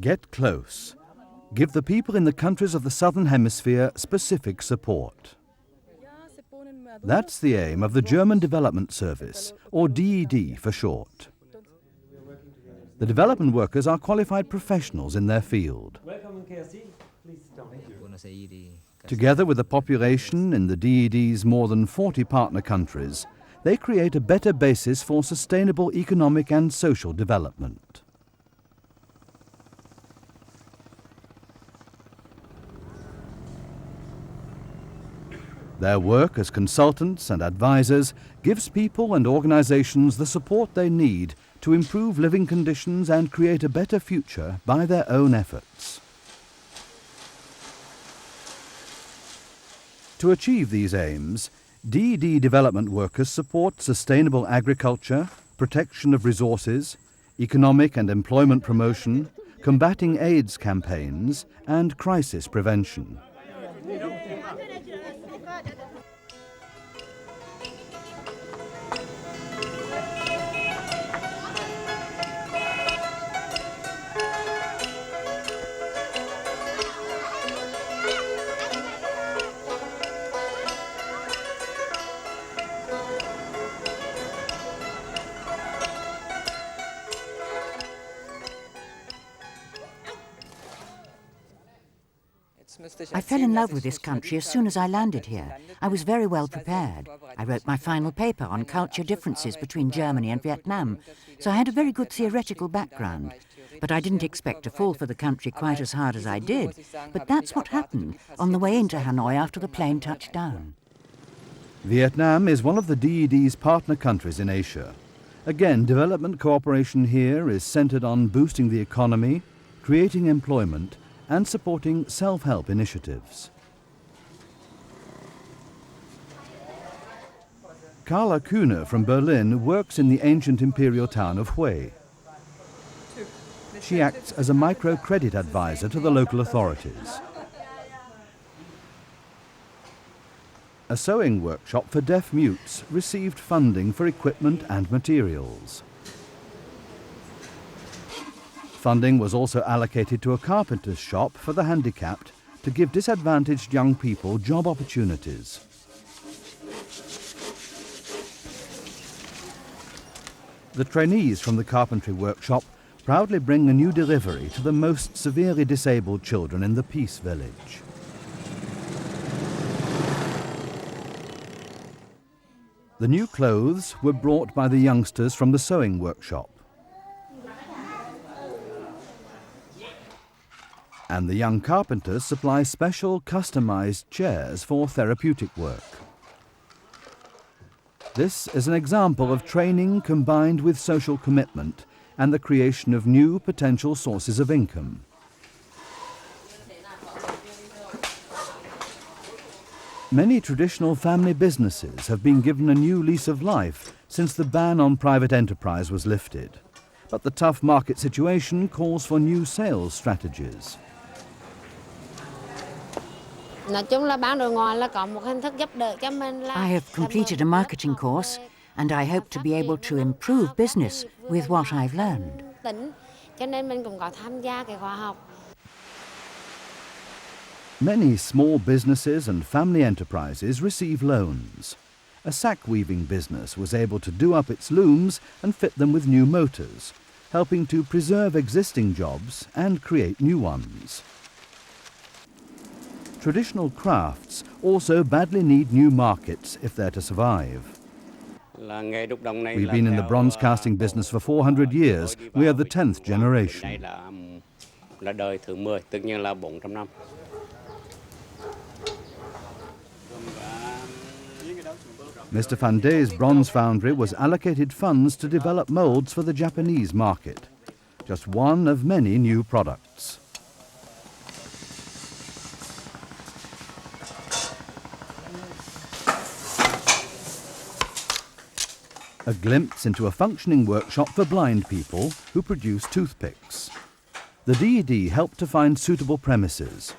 Get close. Give the people in the countries of the Southern Hemisphere specific support. That's the aim of the German Development Service, or DED for short. The development workers are qualified professionals in their field. Together with the population in the DED's more than 40 partner countries, they create a better basis for sustainable economic and social development. Their work as consultants and advisors gives people and organizations the support they need to improve living conditions and create a better future by their own efforts. To achieve these aims, DED development workers support sustainable agriculture, protection of resources, economic and employment promotion, combating AIDS campaigns, and crisis prevention. I fell in love with this country as soon as I landed here. I was very well prepared. I wrote my final paper on culture differences between Germany and Vietnam, so I had a very good theoretical background. But I didn't expect to fall for the country quite as hard as I did. But that's what happened on the way into Hanoi after the plane touched down. Vietnam is one of the DED's partner countries in Asia. Again, development cooperation here is centered on boosting the economy, creating employment, and supporting self-help initiatives. Carla Kuhner from Berlin works in the ancient imperial town of Hue. She acts as a microcredit advisor to the local authorities. A sewing workshop for deaf mutes received funding for equipment and materials. Funding was also allocated to a carpenter's shop for the handicapped to give disadvantaged young people job opportunities. The trainees from the carpentry workshop proudly bring a new delivery to the most severely disabled children in the Peace Village. The new clothes were brought by the youngsters from the sewing workshop. And the young carpenters supply special customized chairs for therapeutic work. This is an example of training combined with social commitment and the creation of new potential sources of income. Many traditional family businesses have been given a new lease of life since the ban on private enterprise was lifted. But the tough market situation calls for new sales strategies. I have completed a marketing course, and I hope to be able to improve business with what I've learned. Many small businesses and family enterprises receive loans. A sack weaving business was able to do up its looms and fit them with new motors, helping to preserve existing jobs and create new ones. Traditional crafts also badly need new markets if they're to survive. We've been in the bronze casting business for 400 years. We are the 10th generation. Mr. Van Dey's bronze foundry was allocated funds to develop molds for the Japanese market. Just one of many new products. A glimpse into a functioning workshop for blind people who produce toothpicks. The DED helped to find suitable premises.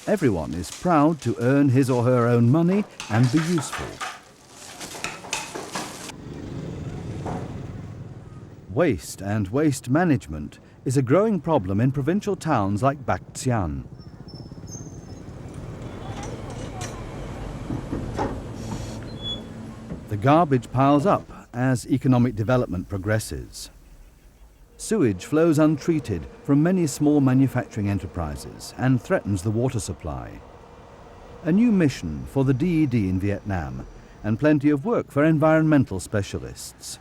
Everyone is proud to earn his or her own money and be useful. Waste and waste management is a growing problem in provincial towns like Bac Xian. The garbage piles up as economic development progresses. Sewage flows untreated from many small manufacturing enterprises and threatens the water supply. A new mission for the DED in Vietnam, and plenty of work for environmental specialists.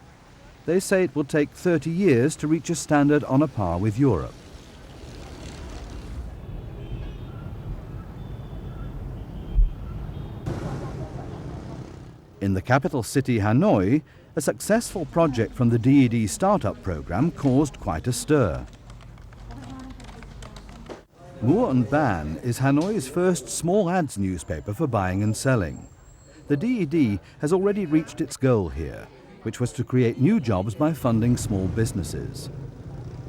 They say it will take 30 years to reach a standard on a par with Europe. In the capital city Hanoi, a successful project from the DED startup program caused quite a stir. Mua and Ban is Hanoi's first small ads newspaper for buying and selling. The DED has already reached its goal here, which was to create new jobs by funding small businesses.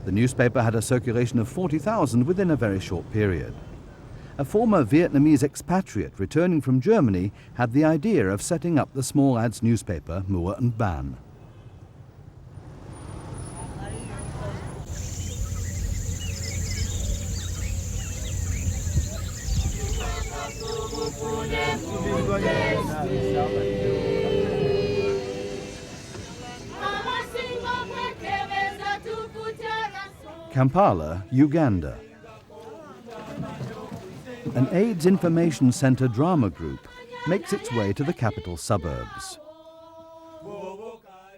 The newspaper had a circulation of 40,000 within a very short period. A former Vietnamese expatriate returning from Germany had the idea of setting up the small ads newspaper Mua and Ban. Kampala, Uganda. An AIDS Information Centre drama group makes its way to the capital suburbs.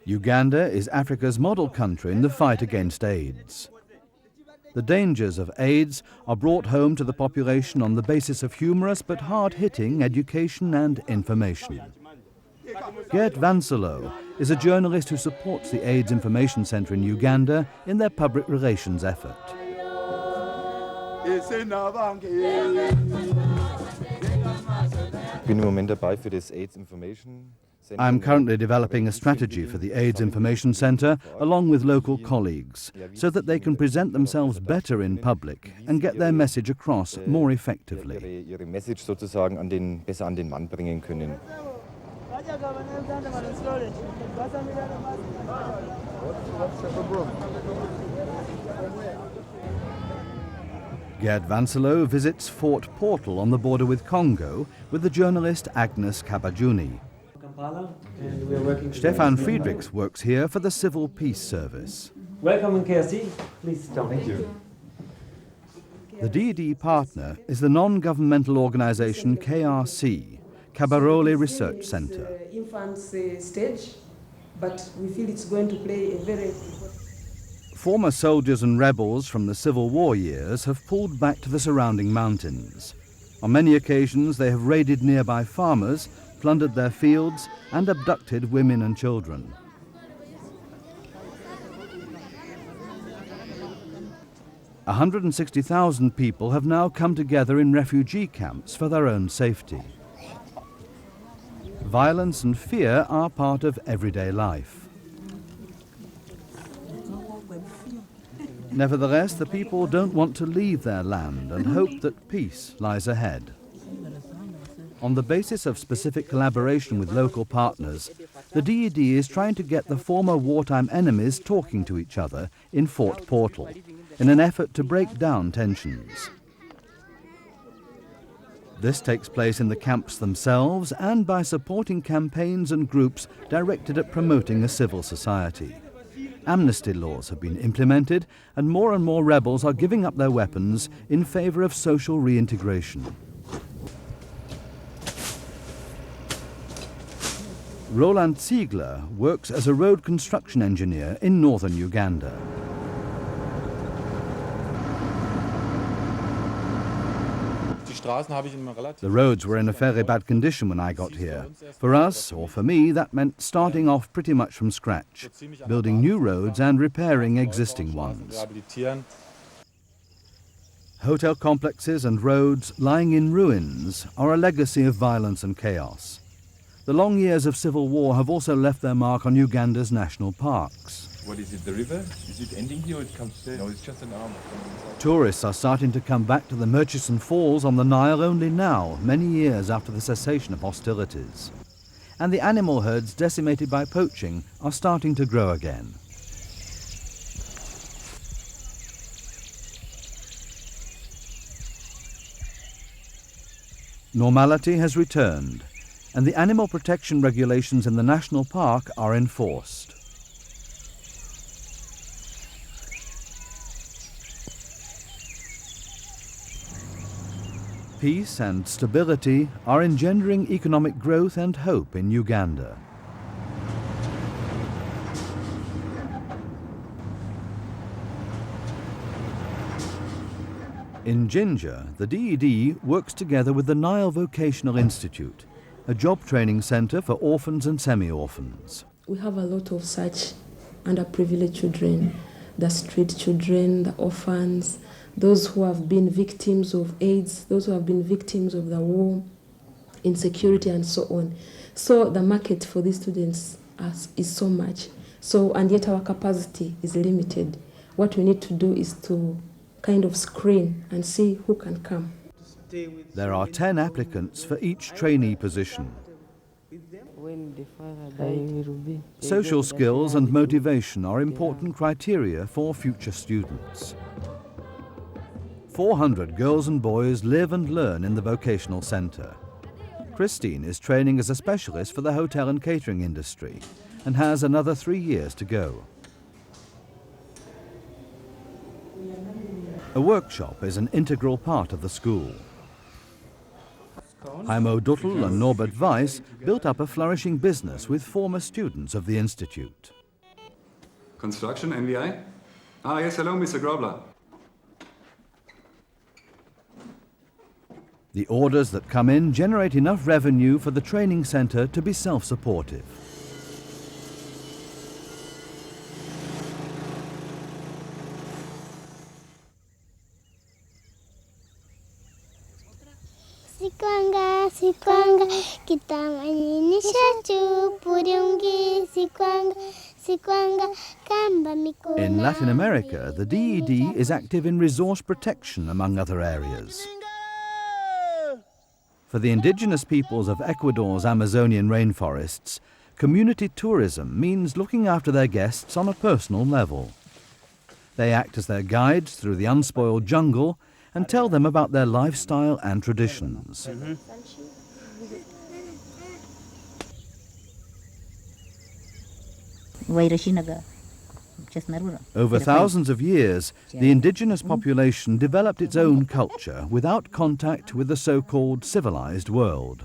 Uganda is Africa's model country in the fight against AIDS. The dangers of AIDS are brought home to the population on the basis of humorous but hard-hitting education and information. Gert Vanselo is a journalist who supports the AIDS Information Centre in Uganda in their public relations effort. I'm currently developing a strategy for the AIDS Information Centre along with local colleagues so that they can present themselves better in public and get their message across more effectively. Gerd Vanselo visits Fort Portal on the border with Congo with the journalist Agnes Kabajuni. Stefan Friedrichs works here for the Civil Peace Service. Welcome in KRC. Please don't. Thank you. The DED partner is the non-governmental organisation KRC, Kabarole Research Centre. Infancy stage, but we feel it's going to play a very important. Former soldiers and rebels from the Civil War years have pulled back to the surrounding mountains. On many occasions they have raided nearby farmers, plundered their fields and abducted women and children. A 160,000 people have now come together in refugee camps for their own safety. Violence and fear are part of everyday life. Nevertheless, the people don't want to leave their land and hope that peace lies ahead. On the basis of specific collaboration with local partners, the DED is trying to get the former wartime enemies talking to each other in Fort Portal in an effort to break down tensions. This takes place in the camps themselves and by supporting campaigns and groups directed at promoting a civil society. Amnesty laws have been implemented and more rebels are giving up their weapons in favour of social reintegration. Roland Ziegler works as a road construction engineer in northern Uganda. The roads were in a fairly bad condition when I got here. For us, or for me, that meant starting off pretty much from scratch, building new roads and repairing existing ones. Hotel complexes and roads lying in ruins are a legacy of violence and chaos. The long years of civil war have also left their mark on Uganda's national parks. What is it, the river? Is it ending here or it comes there? No, it's just an arm. Tourists are starting to come back to the Murchison Falls on the Nile only now, many years after the cessation of hostilities. And the animal herds decimated by poaching are starting to grow again. Normality has returned, and the animal protection regulations in the national park are enforced. Peace and stability are engendering economic growth and hope in Uganda. In Jinja, the DED works together with the Nile Vocational Institute, a job training centre for orphans and semi-orphans. We have a lot of such underprivileged children, the street children, the orphans, those who have been victims of AIDS, those who have been victims of the war, insecurity, and so on. So the market for these students is so much. And yet our capacity is limited. What we need to do is to kind of screen and see who can come. There are 10 applicants for each trainee position. Social skills and motivation are important criteria for future students. 400 girls and boys live and learn in the vocational centre. Christine is training as a specialist for the hotel and catering industry and has another 3 years to go. A workshop is an integral part of the school. Heimo Duttel and Norbert Weiss built up a flourishing business with former students of the institute. Construction, NVI? Ah, yes, hello, Mr. Grobler. The orders that come in generate enough revenue for the training centre to be self-supportive. Sikwanga, kita ini syaju purungi sikwanga, kamba mikuna. In Latin America, the DED is active in resource protection, among other areas. For the indigenous peoples of Ecuador's Amazonian rainforests, community tourism means looking after their guests on a personal level. They act as their guides through the unspoiled jungle and tell them about their lifestyle and traditions. Over thousands of years, the indigenous population developed its own culture without contact with the so-called civilized world.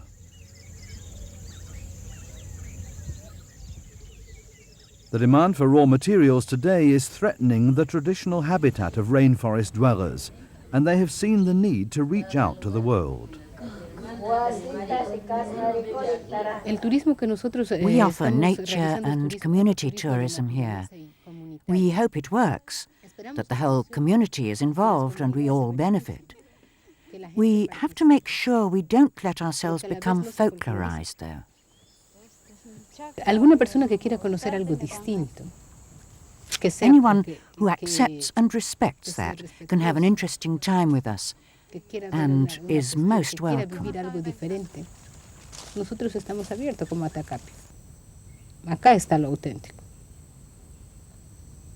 The demand for raw materials today is threatening the traditional habitat of rainforest dwellers, and they have seen the need to reach out to the world. We offer nature and community tourism here. We hope it works, that the whole community is involved and we all benefit. We have to make sure we don't let ourselves become folklorized, though. Anyone who accepts and respects that can have an interesting time with us and is most welcome. Nosotros estamos abiertos como Atacapi. Acá está lo auténtico.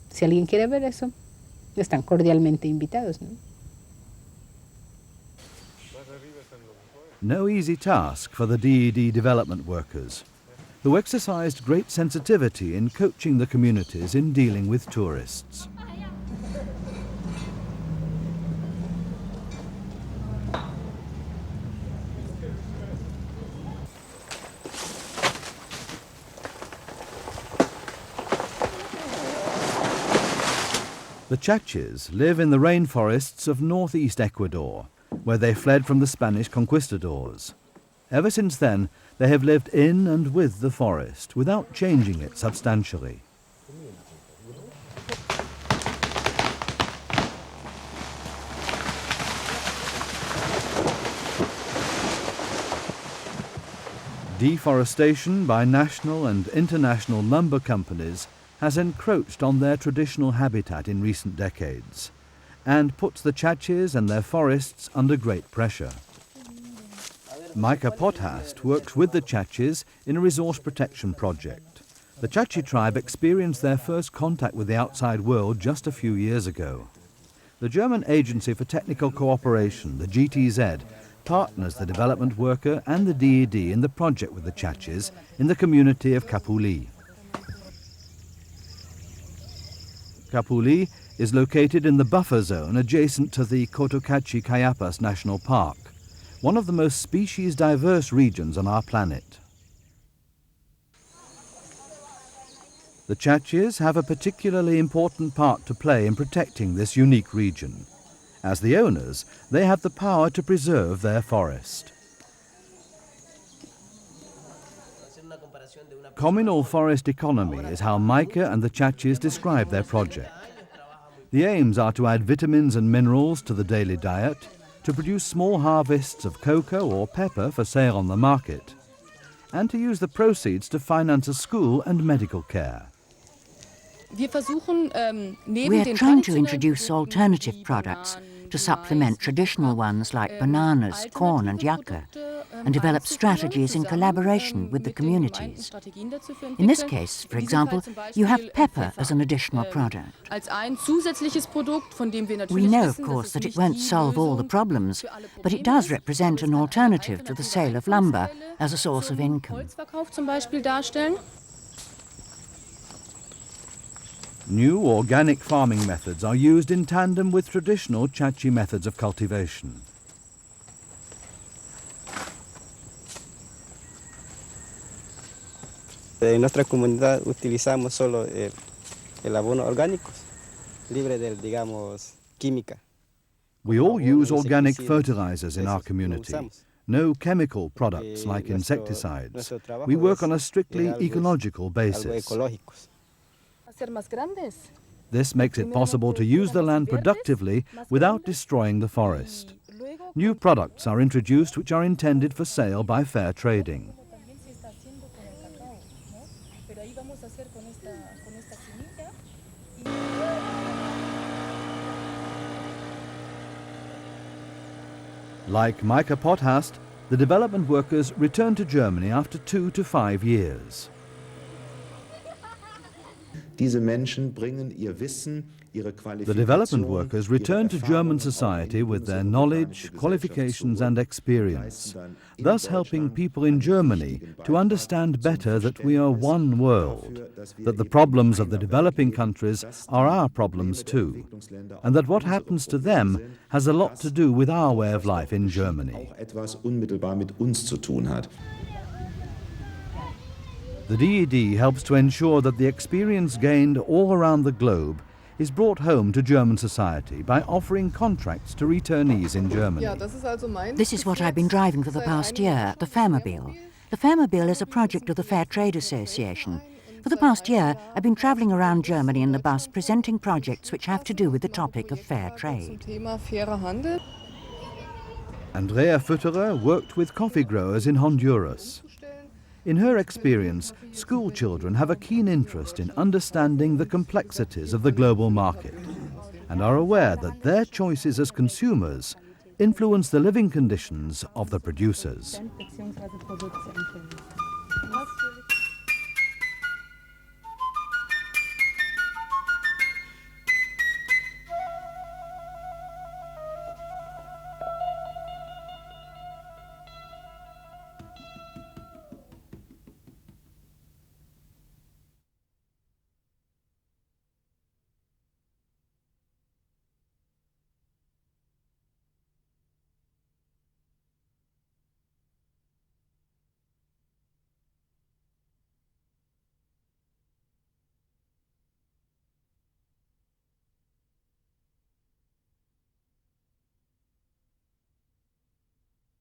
Si alguien quiere ver eso, están cordialmente invitados, ¿no? No easy task for the DED development workers, who exercised great sensitivity in coaching the communities in dealing with tourists. The Chachis live in the rainforests of northeast Ecuador, where they fled from the Spanish conquistadors. Ever since then, they have lived in and with the forest without changing it substantially. Deforestation by national and international lumber companies has encroached on their traditional habitat in recent decades and puts the Chachis and their forests under great pressure. Micah Pothast works with the Chachis in a resource protection project. The Chachi tribe experienced their first contact with the outside world just a few years ago. The German Agency for Technical Cooperation, the GTZ, partners the development worker and the DED in the project with the Chachis in the community of Kapuli. Kapuli is located in the buffer zone adjacent to the Cotocachi Cayapas National Park, one of the most species diverse regions on our planet. The Chachis have a particularly important part to play in protecting this unique region. As the owners, they have the power to preserve their forest. Communal forest economy is how Maike and the Chachis describe their project. The aims are to add vitamins and minerals to the daily diet, to produce small harvests of cocoa or pepper for sale on the market, and to use the proceeds to finance a school and medical care. We are trying to introduce alternative products to supplement traditional ones like bananas, corn and yucca, and develop strategies in collaboration with the communities. In this case, for example, you have pepper as an additional product. We know, of course, that it won't solve all the problems, but it does represent an alternative to the sale of lumber as a source of income. New organic farming methods are used in tandem with traditional Chachi methods of cultivation. En nuestra comunidad utilizamos solo el abono orgánico, libre de, digamos, química. We all use organic fertilizers in our community. No chemical products like insecticides. We work on a strictly ecological basis. This makes it possible to use the land productively without destroying the forest. New products are introduced which are intended for sale by fair trading. Like Maike Pothast, the development workers return to Germany after 2 to 5 years. The development workers return to German society with their knowledge, qualifications and experience, thus helping people in Germany to understand better that we are one world, that the problems of the developing countries are our problems too, and that what happens to them has a lot to do with our way of life in Germany. The DED helps to ensure that the experience gained all around the globe is brought home to German society by offering contracts to returnees in Germany. This is what I've been driving for the past year, the Fairmobile. The Fairmobile is a project of the Fair Trade Association. For the past year, I've been travelling around Germany in the bus presenting projects which have to do with the topic of fair trade. Andrea Futterer worked with coffee growers in Honduras. In her experience, school children have a keen interest in understanding the complexities of the global market and are aware that their choices as consumers influence the living conditions of the producers.